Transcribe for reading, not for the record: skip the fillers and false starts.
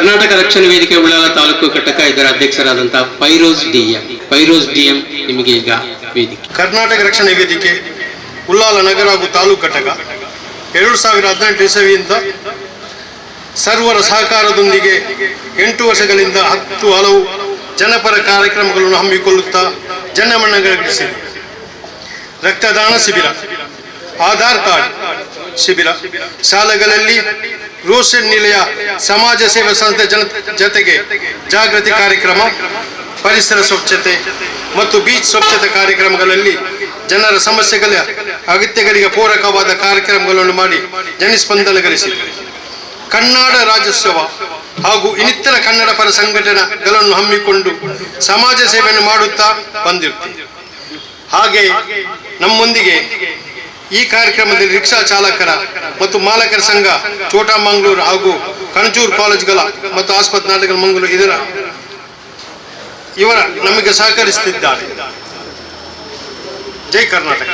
ಕರ್ನಾಟಕ ರಕ್ಷಣಾ ವೇದಿಕೆ ಉಳ್ಳಾಲ ತಾಲೂಕು ಘಟಕ ಇದರ ಅಧ್ಯಕ್ಷರಾದಂತಹ ಫೈರೋಜ್ ಡಿಎಂ ನಿಮಗೆ ಈಗ ವೇದಿಕೆ. ಕರ್ನಾಟಕ ರಕ್ಷಣಾ ವೇದಿಕೆ ಉಳ್ಳಾಲ ನಗರ ಹಾಗೂ ತಾಲೂಕು ಘಟಕ 2018 ಇಸವಿಯಿಂದ ಸರ್ವರ ಸಹಕಾರದೊಂದಿಗೆ 8 ವರ್ಷಗಳಿಂದ 10 ಹಲವು ಜನಪರ ಕಾರ್ಯಕ್ರಮಗಳನ್ನು ಹಮ್ಮಿಕೊಳ್ಳುತ್ತಾ ಜನಮನ್ನಣೆಗಳಿಸಿದೆ. ರಕ್ತದಾನ ಶಿಬಿರ, ಆಧಾರ್ ಕಾರ್ಡ್ ಶಿಬಿರ, ಶಾಲೆಗಳಲ್ಲಿ ರೋಷನ್ ನಿಲಯ, ಸಮಾಜ ಸೇವಾ ಸಂಸ್ಥೆ ಜೊತೆಗೆ ಜಾಗೃತಿ ಕಾರ್ಯಕ್ರಮ, ಪರಿಸರ ಸ್ವಚ್ಛತೆ ಮತ್ತು ಬೀಚ್ ಸ್ವಚ್ಛತೆ ಕಾರ್ಯಕ್ರಮಗಳಲ್ಲಿ ಜನರ ಸಮಸ್ಯೆಗಳ ಅಗತ್ಯಗಳಿಗೆ ಪೂರಕವಾದ ಕಾರ್ಯಕ್ರಮಗಳನ್ನು ಮಾಡಿ ಜನಸ್ಪಂದನ ಗಳಿಸಿದೆ. ಕನ್ನಡ ರಾಜ್ಯೋತ್ಸವ ಹಾಗೂ ಇನ್ನಿತರ ಕನ್ನಡ ಪರ ಸಂಘಟನೆಗಳನ್ನು ಹಮ್ಮಿಕೊಂಡು ಸಮಾಜ ಸೇವೆಯನ್ನು ಮಾಡುತ್ತಾ ಬಂದಿರುತ್ತದೆ. ಹಾಗೆ ನಮ್ಮೊಂದಿಗೆ ಈ ಕಾರ್ಯಕ್ರಮದಲ್ಲಿ ರಿಕ್ಷಾ ಚಾಲಕರ ಮತ್ತು ಮಾಲಕರ ಸಂಘ ಚೋಟಾ ಮಂಗಳೂರು ಹಾಗೂ ಕಣಜೂರು ಕಾಲೇಜುಗಳ ಮತ್ತು ಆಸ್ಪತ್ರೆ ನಾಟಕ ಮಂಗಳೂರು ಇವರ ನಮಗೆ ಸಹಕರಿಸುತ್ತಿದ್ದಾರೆ. ಜೈ ಕರ್ನಾಟಕ.